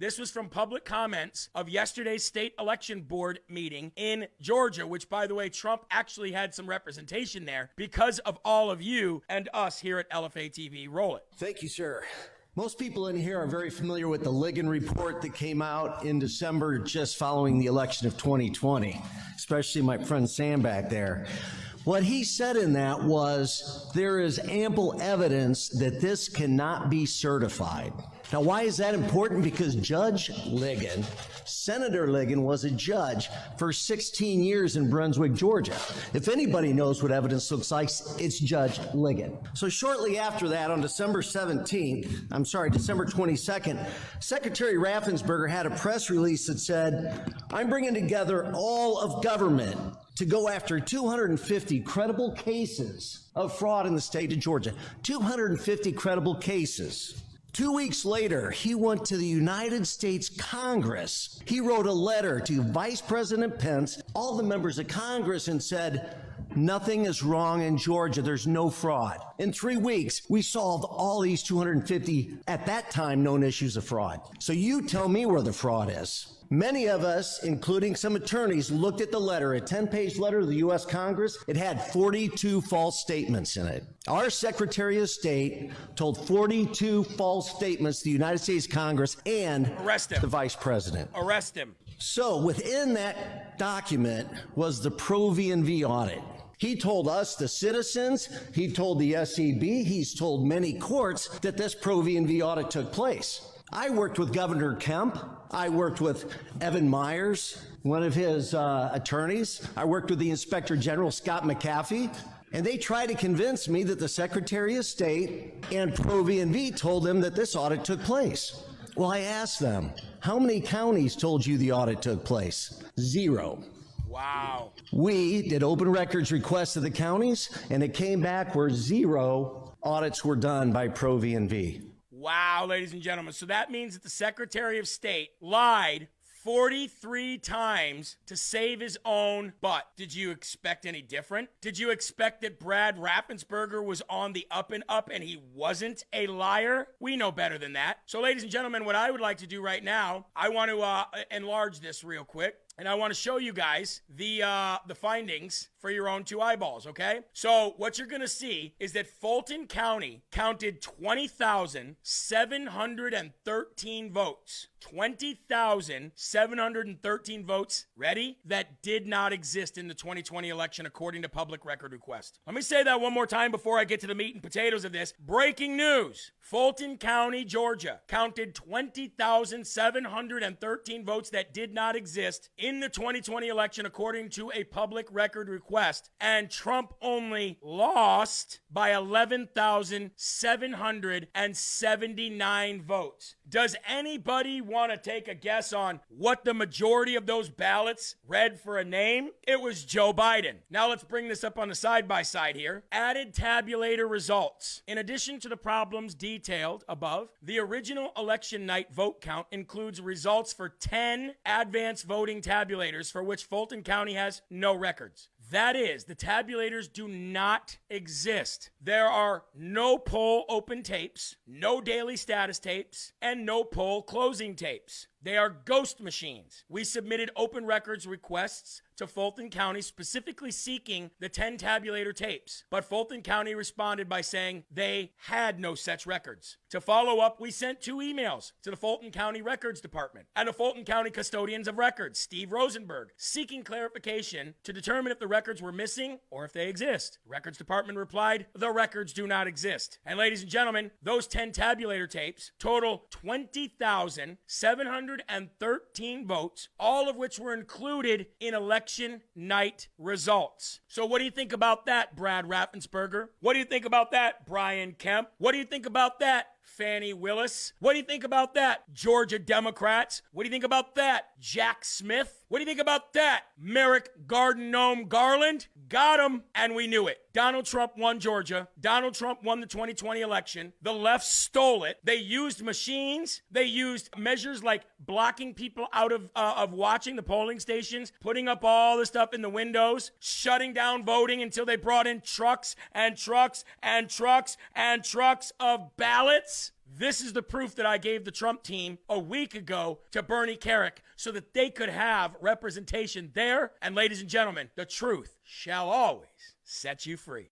This was from public comments of yesterday's state election board meeting in Georgia, which, by the way, Trump actually had some representation there because of all of you and us here at LFA TV. Roll it. Thank you, sir. Most people in here are very familiar with the Ligon report that came out in December just following the election of 2020, especially my friend Sam back there. What he said in that was there is ample evidence that this cannot be certified. Now, why is that important? Because Judge Ligon, Senator Ligon, was a judge for 16 years in Brunswick, Georgia. If anybody knows what evidence looks like, it's Judge Ligon. So shortly after that, on December 22nd, Secretary Raffensperger had a press release that said, "I'm bringing together all of government to go after 250 credible cases of fraud in the state of Georgia." 250 credible cases. 2 weeks later, he went to the United States Congress. He wrote a letter to Vice President Pence, all the members of Congress, and said, "Nothing is wrong in Georgia. There's no fraud." In 3 weeks, we solved all these 250, at that time, known issues of fraud. So you tell me where the fraud is. Many of us, including some attorneys, looked at the letter, a 10-page letter to the U.S. Congress. It had 42 false statements in it. Our Secretary of State told 42 false statements to the United States Congress and the Vice President. Arrest him. So within that document was the Pro V&V audit. He told us, the citizens, he told the SEB, he's told many courts that this Pro V&V audit took place. I worked with Governor Kemp. I worked with Evan Myers, one of his attorneys. I worked with the Inspector General, Scott McAfee, and they tried to convince me that the Secretary of State and Pro V&V told them that this audit took place. Well, I asked them, how many counties told you the audit took place? 0. Wow. We did open records requests to the counties, and it came back where 0 audits were done by Pro V&V. Wow, ladies and gentlemen. So that means that the Secretary of State lied 43 times to save his own butt. Did you expect any different? Did you expect that Brad Raffensperger was on the up and up and he wasn't a liar? We know better than that. So, ladies and gentlemen, what I would like to do right now, I want to enlarge this real quick. And I want to show you guys the findings for your own 2 eyeballs, okay? So what you're going to see is that Fulton County counted 20,713 votes. 20,713 votes, ready? That did not exist in the 2020 election according to public record request. Let me say that one more time before I get to the meat and potatoes of this. Breaking news. Fulton County, Georgia counted 20,713 votes that did not exist in the 2020 election according to a public record request, and Trump only lost by 11,779 votes. Does anybody want to take a guess on what the majority of those ballots read for a name? It was Joe Biden. Now let's bring this up on the side-by-side here. Added tabulator results. In addition to the problems detailed above, the original election night vote count includes results for 10 advance voting tabulators for which Fulton County has no records. That is, the tabulators do not exist. There are no poll open tapes, no daily status tapes, and no poll closing tapes. They are ghost machines. We submitted open records requests to Fulton County specifically seeking the 10 tabulator tapes, but Fulton County responded by saying they had no such records. To follow up, we sent 2 emails to the Fulton County Records Department and the Fulton County Custodians of Records, Steve Rosenberg, seeking clarification to determine if the records were missing or if they exist. The Records Department replied, the records do not exist. And ladies and gentlemen, those 10 tabulator tapes total 20,713 votes, all of which were included in election night results. So what do you think about that, Brad Raffensperger? What do you think about that, Brian Kemp? What do you think about that, Fannie Willis? What do you think about that, Georgia Democrats? What do you think about that, Jack Smith? What do you think about that, Merrick Garden Gnome Garland? Got him, and we knew it. Donald Trump won Georgia. Donald Trump won the 2020 election. The left stole it. They used machines. They used measures like blocking people out of watching the polling stations, putting up all the stuff in the windows, shutting down voting until they brought in trucks and trucks and trucks and trucks of ballots. This is the proof that I gave the Trump team a week ago to Bernie Kerik so that they could have representation there. And ladies and gentlemen, the truth shall always set you free.